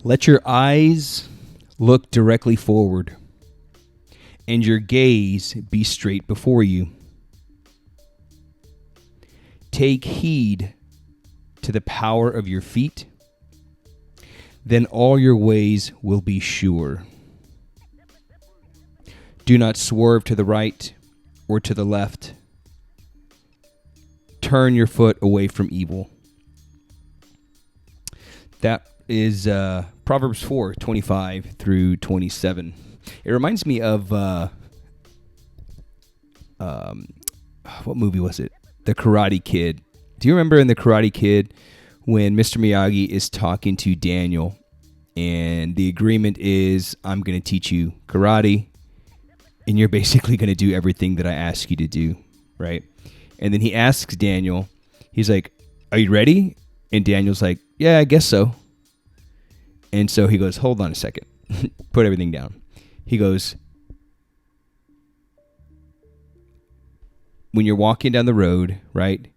Let your eyes look directly forward, and your gaze be straight before you. Take heed to the power of your feet, then all your ways will be sure. Do not swerve to the right or to the left. Turn your foot away from evil. That is Proverbs 4:25 through 27. It reminds me of what movie was it? The Karate Kid. Do you remember in The Karate Kid when Mr. Miyagi is talking to Daniel and the agreement is, I'm going to teach you karate and you're basically going to do everything that I ask you to do, right? And then he asks Daniel, he's like, are you ready? And Daniel's like, yeah, I guess so. And so he goes, hold on a second. Put everything down. He goes, when you're walking down the road, right?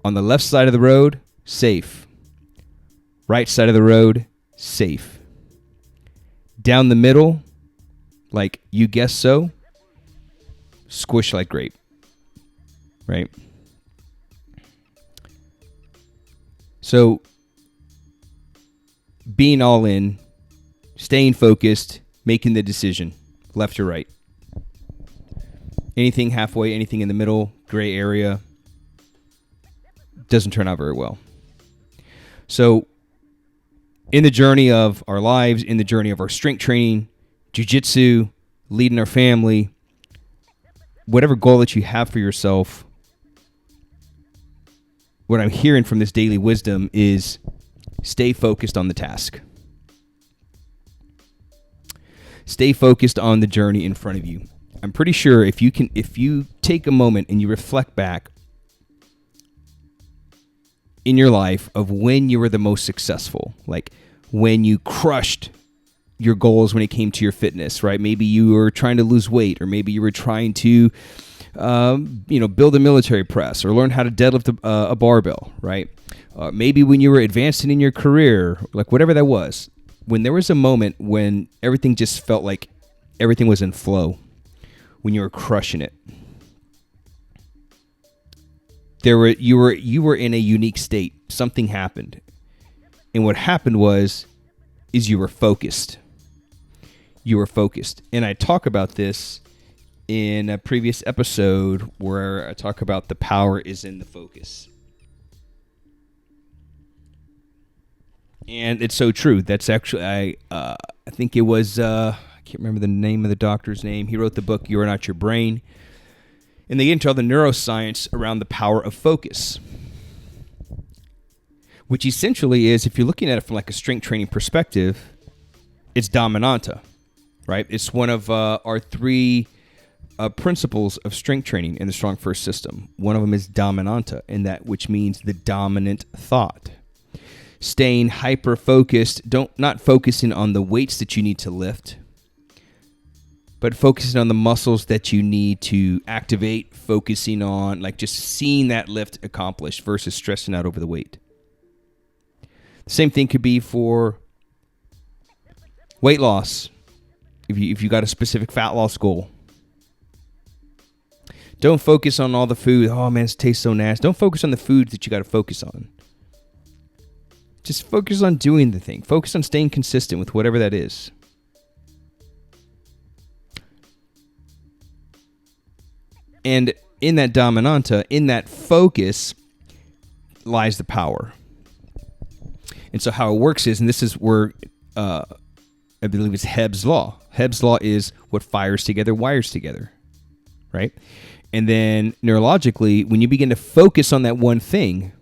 On the left side of the road, safe. Right side of the road, safe. Down the middle, like you guess so, squish like grape. Right? So, being all in, staying focused, making the decision, left or right. Anything halfway, anything in the middle, gray area, doesn't turn out very well. So, in the journey of our lives, in the journey of our strength training, jiu-jitsu, leading our family, whatever goal that you have for yourself, what I'm hearing from this daily wisdom is stay focused on the task. Stay focused on the journey in front of you. I'm pretty sure if you take a moment and you reflect back in your life of when you were the most successful, like when you crushed your goals when it came to your fitness, right? Maybe you were trying to lose weight, or maybe you were trying to build a military press or learn how to deadlift a barbell, right? Maybe when you were advancing in your career, like whatever that was, when there was a moment when everything just felt like everything was in flow, when you were crushing it, you were in a unique state. Something happened, and what happened is you were focused. You were focused, and I talk about this in a previous episode where I talk about the power is in the focus. And it's so true. That's actually, I think it was, I can't remember the name of the doctor's name. He wrote the book, You Are Not Your Brain. And they get into all the neuroscience around the power of focus, which essentially is, if you're looking at it from like a strength training perspective, it's dominanta, right? It's one of our three principles of strength training in the Strong First system. One of them is dominanta, and that which means the dominant thought. Staying hyper-focused, not focusing on the weights that you need to lift, but focusing on the muscles that you need to activate, focusing on like just seeing that lift accomplished versus stressing out over the weight. The same thing could be for weight loss. If you got a specific fat loss goal, don't focus on all the food. Oh man, it tastes so nasty. Don't focus on the foods that you got to focus on. Just focus on doing the thing. Focus on staying consistent with whatever that is. And in that dominanta, in that focus, lies the power. And so how it works is, and this is where I believe it's Hebb's law. Hebb's law is what fires together, wires together, right? And then neurologically, when you begin to focus on that one thing,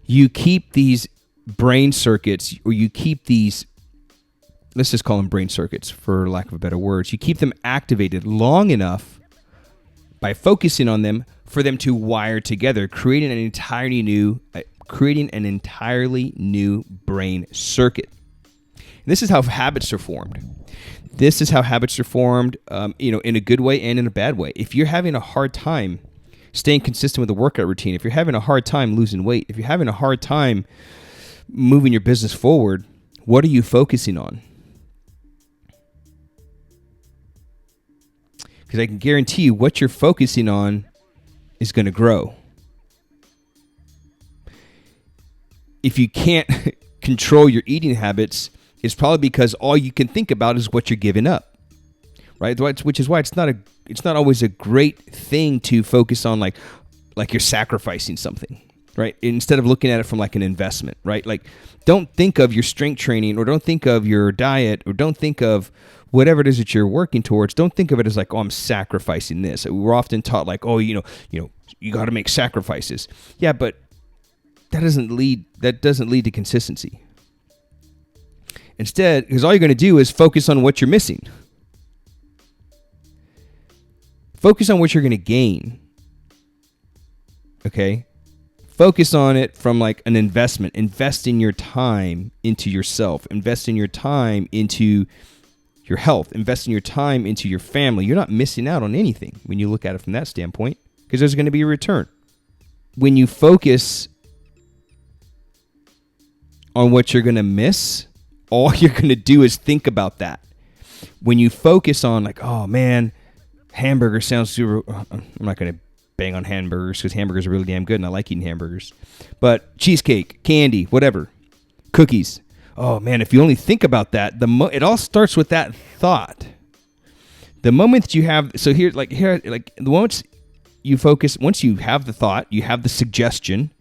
you keep these brain circuits, or you keep these, let's just call them brain circuits for lack of a better words. You keep them activated long enough by focusing on them for them to wire together, creating an entirely new brain circuit. And this is how habits are formed. In a good way and in a bad way. If you're having a hard time staying consistent with the workout routine, if you're having a hard time losing weight, if you're having a hard time moving your business forward, what are you focusing on? Because I can guarantee you what you're focusing on is going to grow. If you can't control your eating habits, it's probably because all you can think about is what you're giving up, right? Which is why it's not always a great thing to focus on like you're sacrificing something, right? Instead of looking at it from like an investment, right? Like, don't think of your strength training, or don't think of your diet, or don't think of whatever it is that you're working towards. Don't think of it as like, oh, I'm sacrificing this. We're often taught like, oh, you got to make sacrifices. Yeah, but that doesn't lead to consistency. Instead, because all you're going to do is focus on what you're missing. Focus on what you're going to gain. Okay? Focus on it from like an investment. Investing your time into yourself. Investing your time into your health. Investing your time into your family. You're not missing out on anything when you look at it from that standpoint, because there's going to be a return. When you focus on what you're going to miss, all you're going to do is think about that. When you focus on like, oh man, hamburger sounds super, I'm not going to bang on hamburgers because hamburgers are really damn good and I like eating hamburgers. But cheesecake, candy, whatever, cookies. Oh man, if you only think about that, it all starts with that thought. The moment that you have, the once you focus, once you have the thought, you have the suggestion,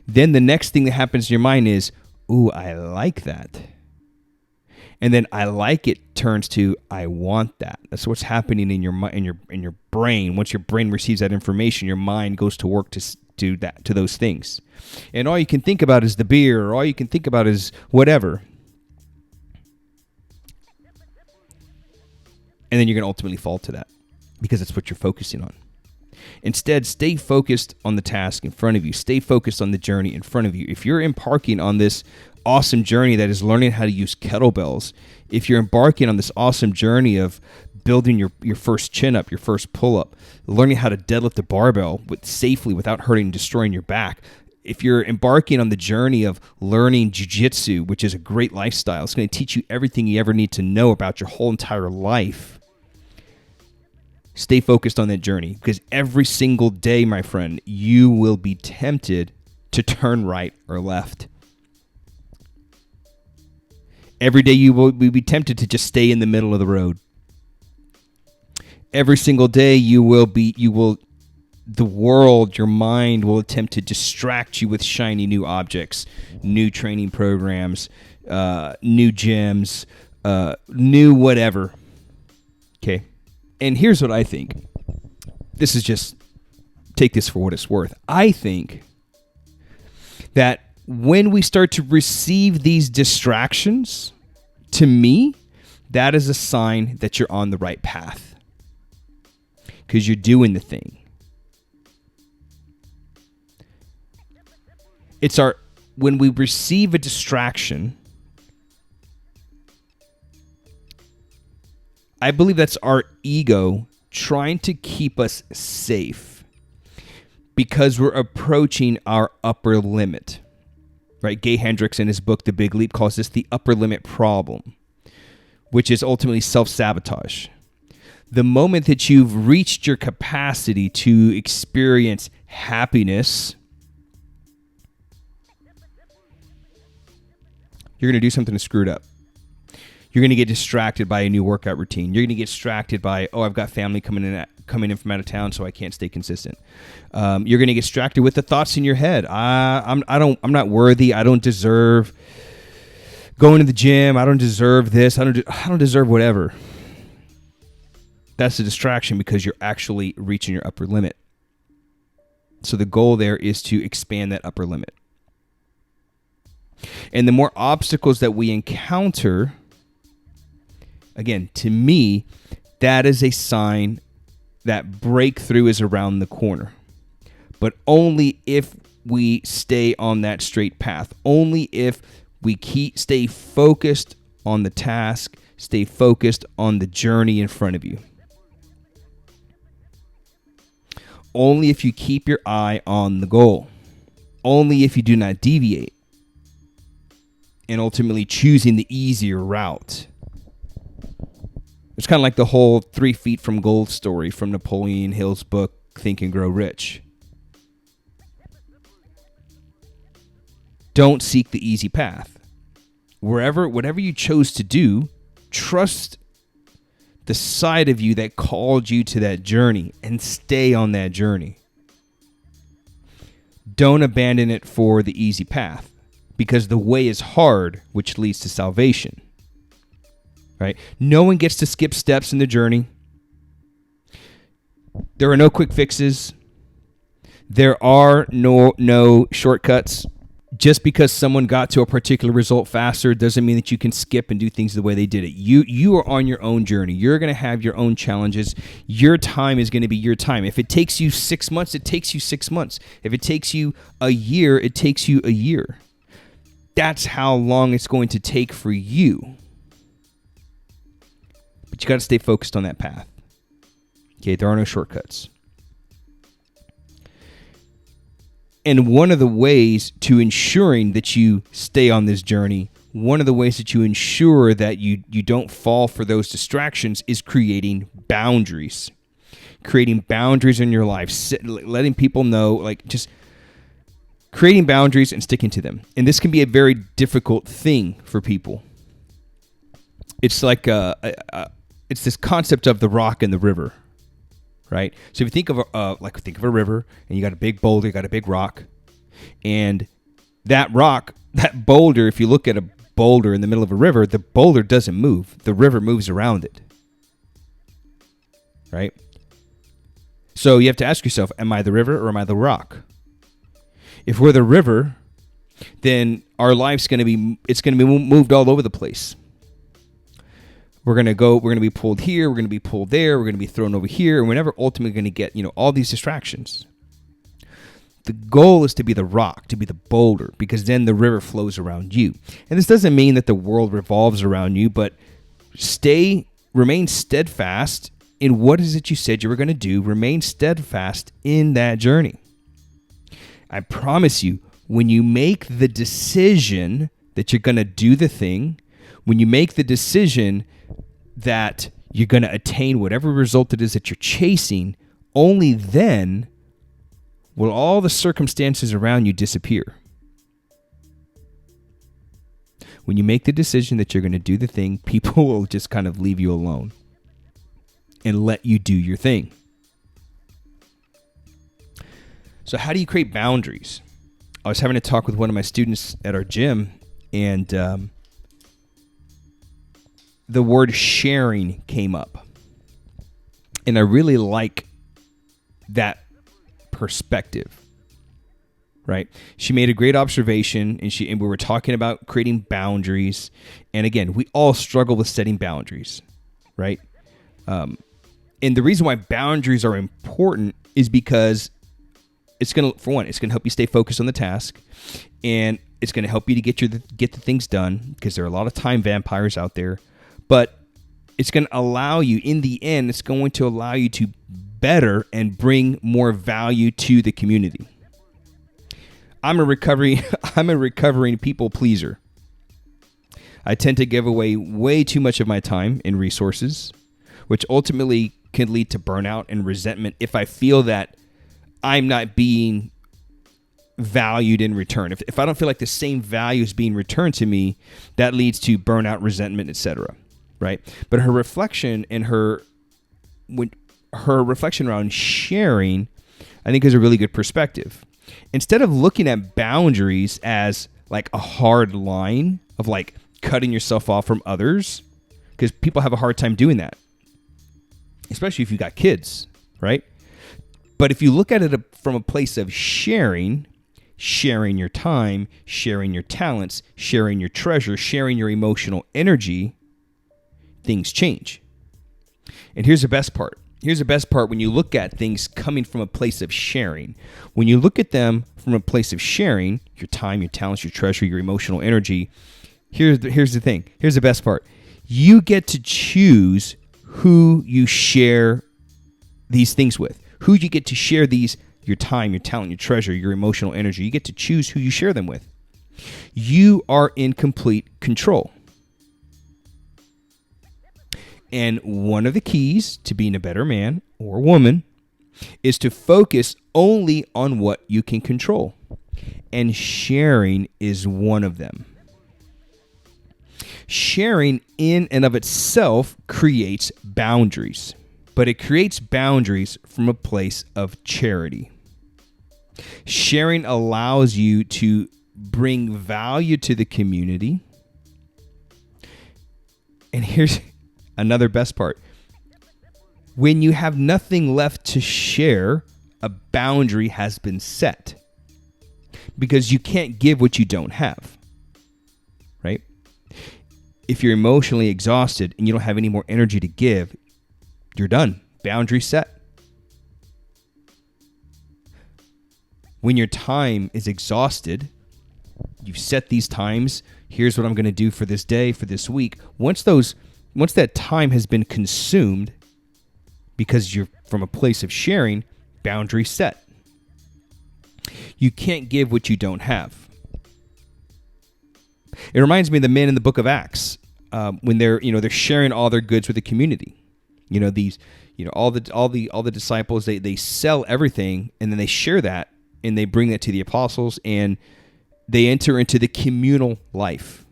then the next thing that happens in your mind is, ooh, I like that. And then I like it turns to I want that. That's what's happening in your brain. Once your brain receives that information, your mind goes to work to do that, to those things. And all you can think about is the beer, or all you can think about is whatever. And then you're going to ultimately fall to that because that's what you're focusing on. Instead, stay focused on the task in front of you. Stay focused on the journey in front of you. If you're embarking on this awesome journey that is learning how to use kettlebells, if you're embarking on this awesome journey of building your first chin-up, your first pull-up, learning how to deadlift a barbell safely without hurting and destroying your back, if you're embarking on the journey of learning jiu-jitsu, which is a great lifestyle, it's going to teach you everything you ever need to know about your whole entire life. Stay focused on that journey, because every single day, my friend, you will be tempted to turn right or left. Every day you will be tempted to just stay in the middle of the road. Every single day the world, your mind will attempt to distract you with shiny new objects, new training programs, new gyms, new whatever. Okay. And here's what I think. This is just, take this for what it's worth. I think that when we start to receive these distractions, to me, that is a sign that you're on the right path, because you're doing the thing. When we receive a distraction, I believe that's our ego trying to keep us safe because we're approaching our upper limit. Right? Gay Hendricks in his book, The Big Leap, calls this the upper limit problem, which is ultimately self-sabotage. The moment that you've reached your capacity to experience happiness, you're going to do something to screw it up. You're going to get distracted by a new workout routine. You're going to get distracted by, oh, I've got family coming in from out of town, so I can't stay consistent. You're going to get distracted with the thoughts in your head. I'm not worthy. I don't deserve going to the gym. I don't deserve this. I don't deserve whatever. That's a distraction because you're actually reaching your upper limit. So the goal there is to expand that upper limit. And the more obstacles that we encounter, again, to me, that is a sign that breakthrough is around the corner. But only if we stay on that straight path. Only if we stay focused on the task, stay focused on the journey in front of you. only if you keep your eye on the goal, only if you do not deviate, and ultimately choosing the easier route. It's kind of like the whole 3 feet from gold story from Napoleon Hill's book, Think and Grow Rich. Don't seek the easy path. Whatever you chose to do, trust the side of you that called you to that journey and stay on that journey. Don't abandon it for the easy path, because the way is hard, which leads to salvation. Right? No one gets to skip steps in the journey. There are no quick fixes. There are no shortcuts. Just because someone got to a particular result faster doesn't mean that you can skip and do things the way they did it. You are on your own journey. You're going to have your own challenges. Your time is going to be your time. If it takes you 6 months, it takes you 6 months. If it takes you a year, it takes you a year. That's how long it's going to take for you. But you got to stay focused on that path. Okay, there are no shortcuts. And one of the ways to ensuring that you stay on this journey, one of the ways that you ensure that you don't fall for those distractions is creating boundaries. Creating boundaries in your life, letting people know, like just creating boundaries and sticking to them. And this can be a very difficult thing for people. It's like it's this concept of the rock and the river, right? So if you think of a river, and you got a big boulder, you got a big rock, and that rock, that boulder, if you look at a boulder in the middle of a river, the boulder doesn't move. The river moves around it, right? So you have to ask yourself, am I the river or am I the rock? If we're the river, then our life's going to be moved all over the place. We're going to be pulled here, we're going to be pulled there, we're going to be thrown over here, and we're never ultimately going to get, all these distractions. The goal is to be the rock, to be the boulder, because then the river flows around you. And this doesn't mean that the world revolves around you, but remain steadfast in what is it you said you were going to do. Remain steadfast in that journey. I promise you, when you make the decision that you're going to do the thing, when you make the decision that you're going to attain whatever result it is that you're chasing, only then will all the circumstances around you disappear. When you make the decision that you're going to do the thing, people will just kind of leave you alone and let you do your thing. So how do you create boundaries? I was having a talk with one of my students at our gym, and the word sharing came up. And I really like that perspective, right? She made a great observation, and we were talking about creating boundaries. And again, we all struggle with setting boundaries, right? And the reason why boundaries are important is because it's going to help you stay focused on the task, and it's going to help you to get the things done, because there are a lot of time vampires out there. But it's going to allow you, in the end, it's going to allow you to better and bring more value to the community. I'm a recovering people pleaser. I tend to give away way too much of my time and resources, which ultimately can lead to burnout and resentment if I feel that I'm not being valued in return. If I don't feel like the same value is being returned to me, that leads to burnout, resentment, etc. Right? But her reflection around sharing, I think, is a really good perspective. Instead of looking at boundaries as like a hard line of like cutting yourself off from others, because people have a hard time doing that, especially if you got kids, right? But if you look at it from a place of sharing your time, sharing your talents, sharing your treasure, sharing your emotional energy, things change. And here's the best part. When you look at things coming from a place of sharing. When you look at them from a place of sharing, your time, your talents, your treasure, your emotional energy, here's the thing. Here's the best part. You get to choose who you share these things with, Who you get to share these, your time, your talent, your treasure, your emotional energy. You get to choose who you share them with. You are in complete control. And one of the keys to being a better man or woman is to focus only on what you can control. And sharing is one of them. Sharing in and of itself creates boundaries, but it creates boundaries from a place of charity. Sharing allows you to bring value to the community. And here's another best part. When you have nothing left to share, a boundary has been set. Because you can't give what you don't have, right? If you're emotionally exhausted and you don't have any more energy to give, you're done. Boundary set. When your time is exhausted, you've set these times. Here's what I'm going to do for this day, for this week. Once that time has been consumed, because you're from a place of sharing, boundary set. You can't give what you don't have. It reminds me of the men in the book of Acts when they're sharing all their goods with the community. All the disciples they sell everything and then they share that and they bring that to the apostles and they enter into the communal life.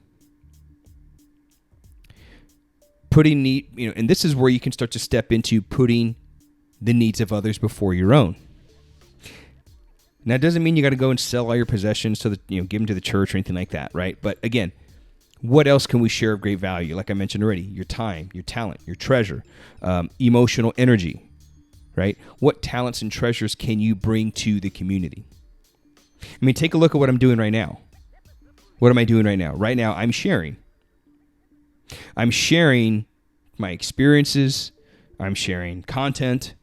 And this is where you can start to step into putting the needs of others before your own. Now, it doesn't mean you got to go and sell all your possessions to give them to the church or anything like that, right? But again, what else can we share of great value? Like I mentioned already, your time, your talent, your treasure, emotional energy, right? What talents and treasures can you bring to the community? I mean, take a look at what I'm doing right now. What am I doing right now? Right now, I'm sharing. I'm sharing my experiences. I'm sharing content.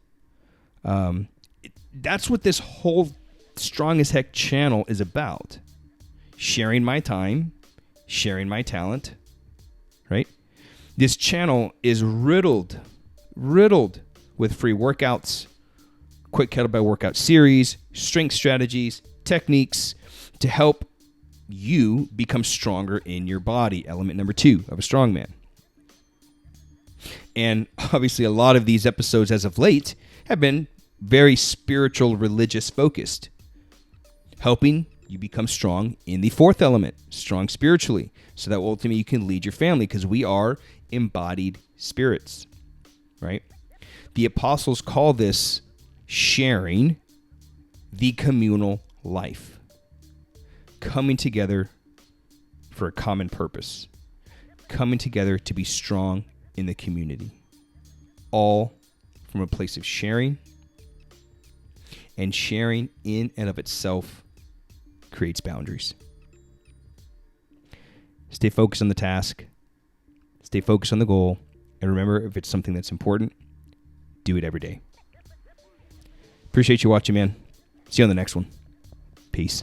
That's what this whole Strong as Heck channel is about. Sharing my time, sharing my talent, right? This channel is riddled with free workouts, quick kettlebell workout series, strength strategies, techniques to help you become stronger in your body. Element number 2 of a strong man. And obviously a lot of these episodes as of late have been very spiritual, religious focused, helping you become strong in the 4th element, strong spiritually, so that ultimately you can lead your family because we are embodied spirits, right? The apostles call this sharing the communal life, coming together for a common purpose, coming together to be strong in the community, all from a place of sharing, and sharing in and of itself creates boundaries. Stay focused on the task, stay focused on the goal, and remember, if it's something that's important, do it every day. Appreciate you watching, man. See you on the next one. Peace.